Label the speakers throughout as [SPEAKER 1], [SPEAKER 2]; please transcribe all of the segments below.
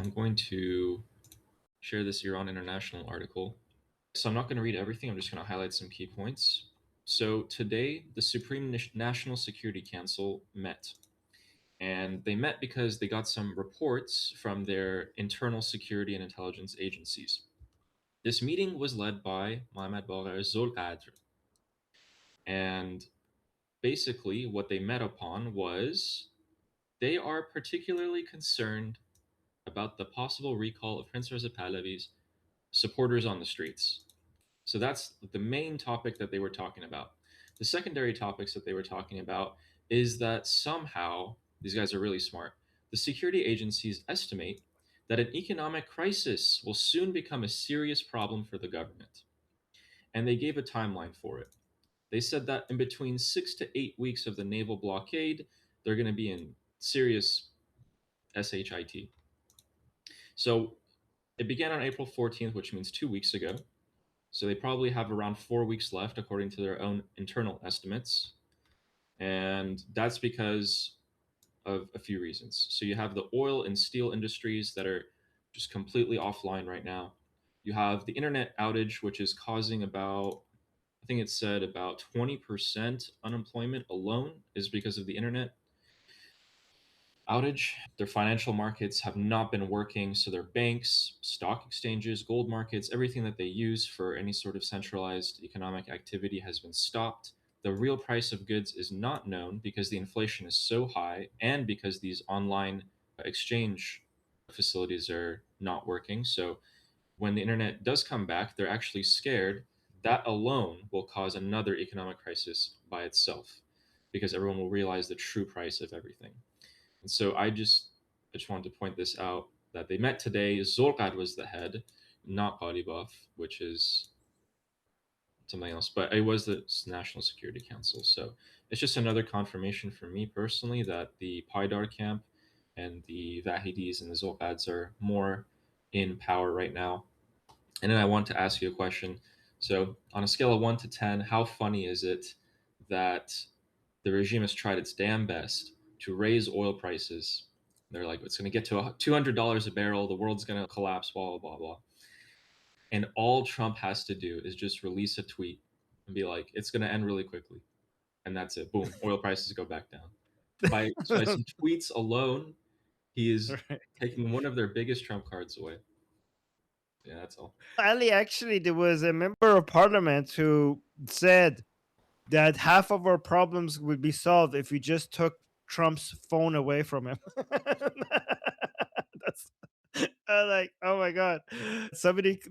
[SPEAKER 1] I'm going to share this Iran International article. So I'm not going to read everything, I'm just going to highlight some key points. So today, the Supreme National Security Council met. And they met because they got some reports from their internal security and intelligence agencies. This meeting was led by Mohammad Bagher Zolqadr. And basically, what they met upon was they are particularly concerned about the possible recall of Prince Reza Pahlavi's supporters on the streets. So that's the main topic that they were talking about. The secondary topics that they were talking about is that somehow, these guys are really smart, the security agencies estimate that an economic crisis will soon become a serious problem for the government. And they gave a timeline for it. They said that in between 6 to 8 weeks of the naval blockade, they're going to be in serious SHIT. So it began on April 14th, which means 2 weeks ago. So they probably have around 4 weeks left, according to their own internal estimates. And that's because of a few reasons. So you have the oil and steel industries that are just completely offline right now. You have the internet outage, which is causing about, I think it said about 20% unemployment alone is because of the internet outage. Their financial markets have not been working, so their banks, stock exchanges, gold markets, everything that they use for any sort of centralized economic activity has been stopped. The real price of goods is not known because the inflation is so high and because these online exchange facilities are not working. So when the internet does come back, they're actually scared. That alone will cause another economic crisis by itself because everyone will realize the true price of everything. And so I just wanted to point this out that they met today. Zolqad was the head, not Qaribov, which is something else, but it was the National Security Council. So it's just another confirmation for me personally that the Paidar camp and the Vahidis and the Zolqads are more in power right now. And then I want to ask you a question. So on a scale of 1 to 10, how funny is it that the regime has tried its damn best to raise oil prices? They're like, it's going to get to $200 a barrel. The world's going to collapse, blah, blah, blah, blah. And all Trump has to do is just release a tweet and be like, it's going to end really quickly. And that's it. Boom. Oil prices go back down. By some tweets alone, he is
[SPEAKER 2] Right.
[SPEAKER 1] taking one of their biggest Trump cards away. Yeah, that's all.
[SPEAKER 2] Ali, actually, there was a member of parliament who said that half of our problems would be solved if we just took Trump's phone away from him. That's I was like, oh my god.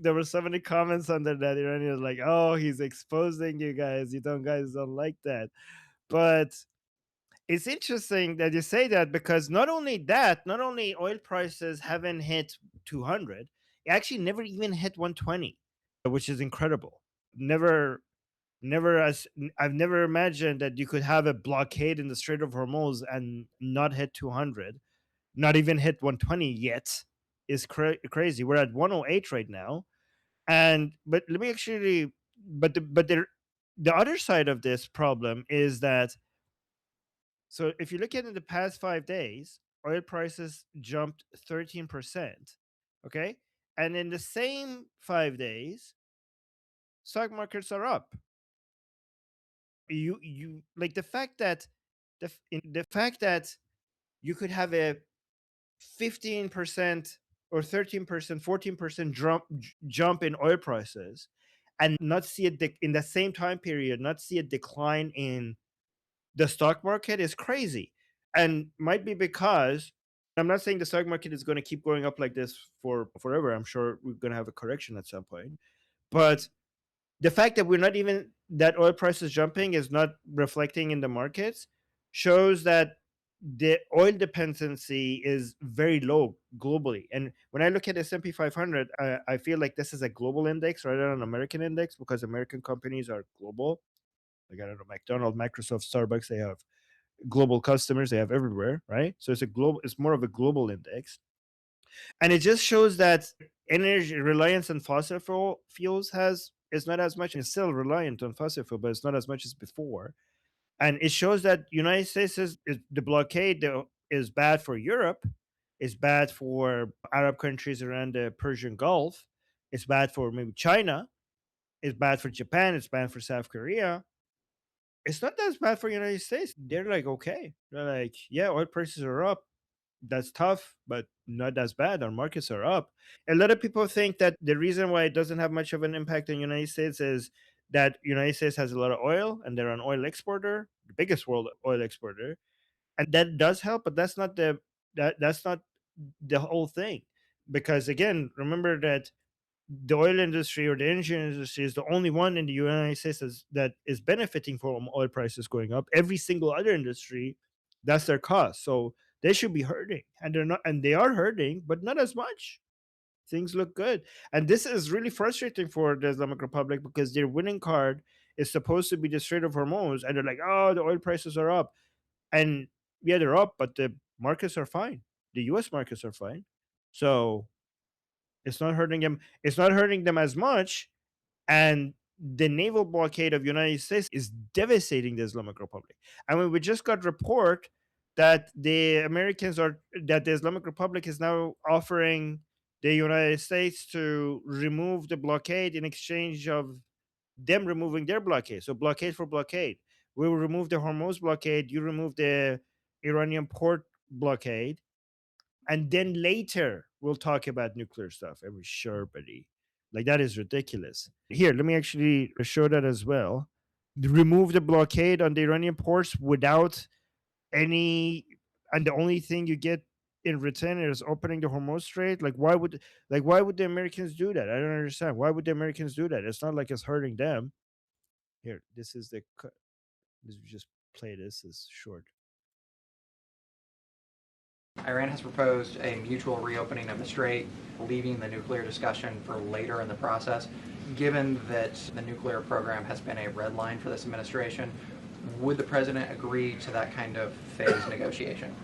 [SPEAKER 2] There were so many comments under that. Iranian was like, oh, he's exposing you guys. You don't guys don't like that. But it's interesting that you say that because not only oil prices haven't hit 200, it actually never even hit 120, which is incredible. Never never as I've never imagined that you could have a blockade in the Strait of Hormuz and not hit 200, not even hit 120 yet. Is crazy. We're at 108 right now, and but let me actually, the other side of this problem is that, so if you look at in the past 5 days, oil prices jumped 13%. Okay, and in the same 5 days, stock markets are up. You like the fact that the fact that you could have a 15% or 13%, 14% jump in oil prices and not see in the same time period, not see a decline in the stock market is crazy. And might be because, I'm not saying the stock market is going to keep going up like this for forever. I'm sure we're going to have a correction at some point. But the fact that we're not even that oil price is jumping is not reflecting in the markets shows that the oil dependency is very low globally. And when I look at S&P 500, I feel like this is a global index rather than an American index because American companies are global. Like, I don't know, McDonald's, Microsoft, Starbucks, they have global customers, they have everywhere, right? So it's more of a global index. And it just shows that energy reliance on fuels is not as much. It's still reliant on fossil fuel, but it's not as much as before. And it shows that United States is the blockade is bad for Europe. It's bad for Arab countries around the Persian Gulf. It's bad for maybe China. It's bad for Japan. It's bad for South Korea. It's not as bad for the United States. They're like, okay. They're like, yeah, oil prices are up. That's tough, but not as bad. Our markets are up. A lot of people think that the reason why it doesn't have much of an impact in the United States is that United States has a lot of oil and they're an oil exporter, the biggest world oil exporter, and that does help. But that's not the whole thing, because again, remember that the oil industry or the energy industry is the only one in the United States that is benefiting from oil prices going up. Every single other industry, that's their cost. So they should be hurting, and they're not, and they are hurting, but not as much. Things look good, and this is really frustrating for the Islamic Republic because their winning card is supposed to be the Strait of Hormuz, and they're like, "Oh, the oil prices are up," and yeah, they're up, but the markets are fine. The U.S. markets are fine, so it's not hurting them. It's not hurting them as much, and the naval blockade of United States is devastating the Islamic Republic. I mean, we just got report that the Islamic Republic is now offering the United States to remove the blockade in exchange of them removing their blockade. So blockade for blockade. We will remove the Hormuz blockade. You remove the Iranian port blockade, and then later we'll talk about nuclear stuff. Every sure, buddy. Like that is ridiculous. Here, let me actually show that as well. Remove the blockade on the Iranian ports without any, and the only thing you get in return is opening the Hormuz Strait. Why would the Americans do that? I don't understand. Why would the Americans do that? It's not like it's hurting them. Here, this is the. Let's just play this as short.
[SPEAKER 3] Iran has proposed a mutual reopening of the strait, leaving the nuclear discussion for later in the process. Given that the nuclear program has been a red line for this administration, would the president agree to that kind of phased negotiation?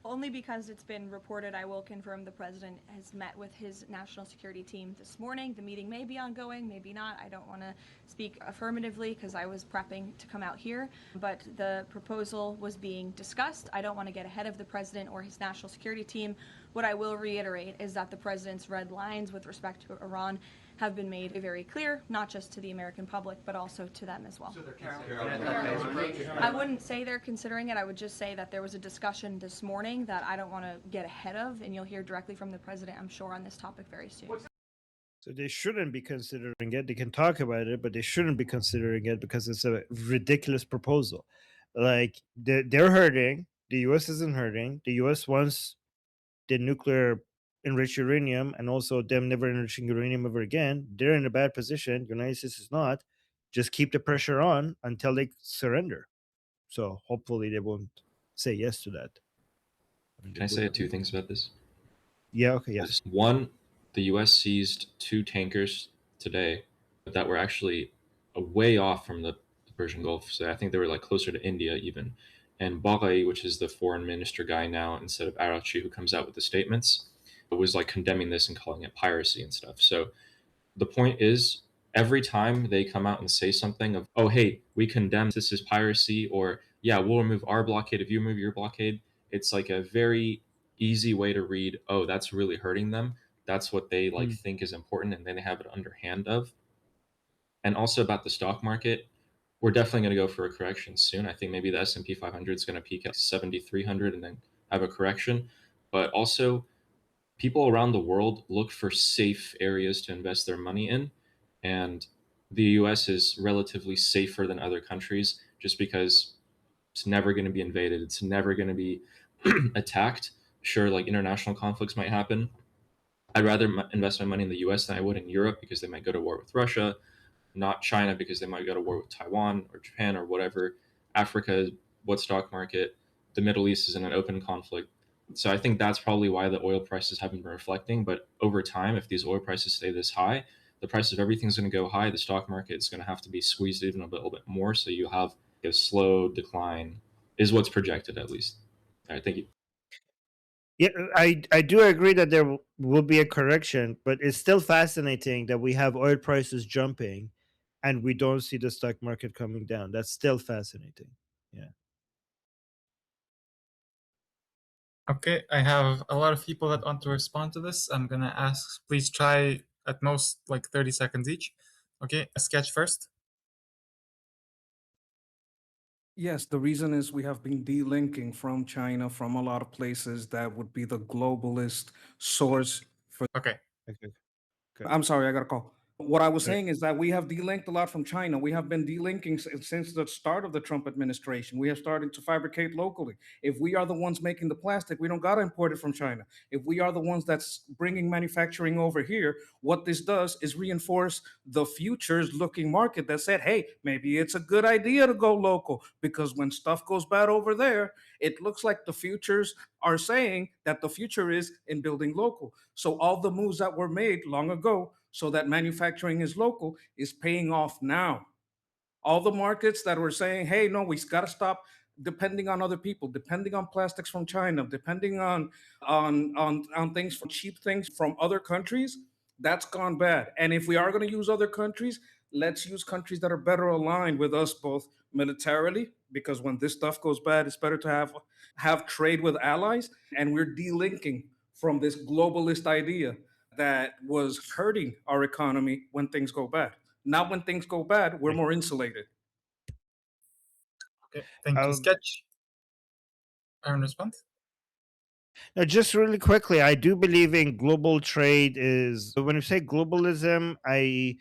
[SPEAKER 4] Only because it's been reported, I will confirm the president has met with his national security team this morning. The meeting may be ongoing, maybe not. I don't want to speak affirmatively because I was prepping to come out here, but the proposal was being discussed. I don't want to get ahead of the president or his national security team. What I will reiterate is that the president's red lines with respect to Iran have been made very clear, not just to the American public, but also to them as well.
[SPEAKER 3] So they're considering that phased approach?
[SPEAKER 4] I wouldn't say they're considering it. I would just say that there was a discussion this morning that I don't want to get ahead of, and you'll hear directly from the president, I'm sure, on this topic very soon.
[SPEAKER 2] So they shouldn't be considering it. They can talk about it, but they shouldn't be considering it because it's a ridiculous proposal. Like they're hurting. The U.S. isn't hurting. The U.S. wants the nuclear enriched uranium and also them never enriching uranium ever again. They're in a bad position. United States is not. Just keep the pressure on until they surrender. So hopefully they won't say yes to that.
[SPEAKER 1] Can I say two things about this?
[SPEAKER 2] Yeah. Okay. Yes.
[SPEAKER 1] One, the U.S. seized two tankers today that were actually way off from the Persian Gulf. So I think they were like closer to India even. And Baghai, which is the foreign minister guy now instead of Arachi, who comes out with the statements, was like condemning this and calling it piracy and stuff. So the point is, every time they come out and say something of, oh, hey, we condemn this is piracy, or yeah, we'll remove our blockade if you remove your blockade, it's like a very easy way to read, oh, that's really hurting them. That's what they like think is important, and then they have it underhand of. And also about the stock market, we're definitely going to go for a correction soon. I think maybe the S&P 500 is going to peak at 7,300 and then have a correction. But also, people around the world look for safe areas to invest their money in, and the US is relatively safer than other countries just because it's never going to be invaded, it's never going to be attacked. Sure, like international conflicts might happen. I'd rather invest my money in the US than I would in Europe because they might go to war with Russia, not China because they might go to war with Taiwan or Japan or whatever. Africa, what stock market? The Middle East is in an open conflict. So I think that's probably why the oil prices haven't been reflecting. But over time, if these oil prices stay this high, the price of everything's going to go high. The stock market is going to have to be squeezed even a little bit more. So you have a slow decline, is what's projected at least. All right, thank you.
[SPEAKER 2] Yeah, I do agree that there will be a correction, but it's still fascinating that we have oil prices jumping and we don't see the stock market coming down. That's still fascinating. Yeah.
[SPEAKER 5] Okay, I have a lot of people that want to respond to this. I'm gonna ask, please try at most like 30 seconds each. Okay, a sketch first.
[SPEAKER 6] Yes, the reason is we have been delinking from China, from a lot of places that would be the globalist source for.
[SPEAKER 5] Okay,
[SPEAKER 2] Okay. Good.
[SPEAKER 6] I'm sorry, I got a call. What I was
[SPEAKER 2] Right.
[SPEAKER 6] saying is that we have delinked a lot from China. We have been delinking since the start of the Trump administration. We have started to fabricate locally. If we are the ones making the plastic, we don't got to import it from China. If we are the ones that's bringing manufacturing over here, what this does is reinforce the futures looking market that said, hey, maybe it's a good idea to go local, because when stuff goes bad over there, it looks like the futures are saying that the future is in building local. So all the moves that were made long ago so that manufacturing is local is paying off now. All the markets that were saying, hey, no, we got to stop depending on other people, depending on plastics from China, depending on things from cheap things from other countries, that's gone bad. And if we are going to use other countries, let's use countries that are better aligned with us both militarily, because when this stuff goes bad, it's better to have trade with allies. And we're delinking from this globalist idea that was hurting our economy when things go bad. Now, when things go bad, we're more insulated.
[SPEAKER 5] okay, thank you.
[SPEAKER 2] Um,
[SPEAKER 5] Sketch. Aaron, respond.
[SPEAKER 2] Now, just really quickly, I do believe in global trade. Is when we say globalism, we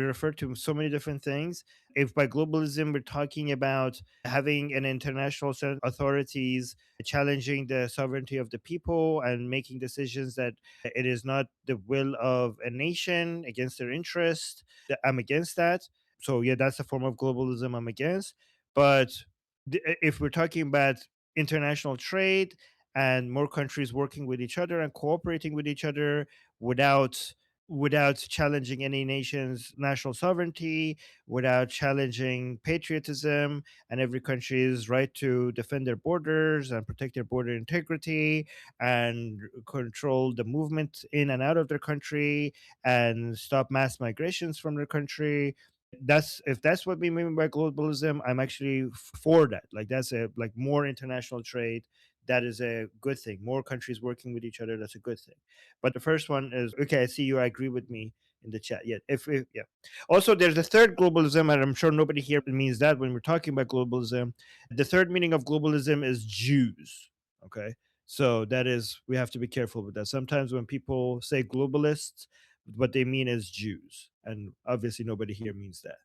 [SPEAKER 2] refer to so many different things. If by globalism we're talking about having an international set of authorities challenging the sovereignty of the people and making decisions that it is not the will of a nation against their interest, I'm against that. So yeah, that's a form of globalism I'm against. But if we're talking about international trade and more countries working with each other and cooperating with each other without challenging any nation's national sovereignty, without challenging patriotism and every country's right to defend their borders and protect their border integrity and control the movement in and out of their country and stop mass migrations from their country. That's if that's what we mean by globalism, I'm actually for that. Like that's a like more international trade, that is a good thing. More countries working with each other, that's a good thing. But the first one is okay. I see you. I agree with me in the chat. Yeah. If yeah. Also, there's a third globalism, and I'm sure nobody here means that when we're talking about globalism. The third meaning of globalism is Jews. Okay. So that is we have to be careful with that. Sometimes when people say globalists, what they mean is Jews, and obviously nobody here means that.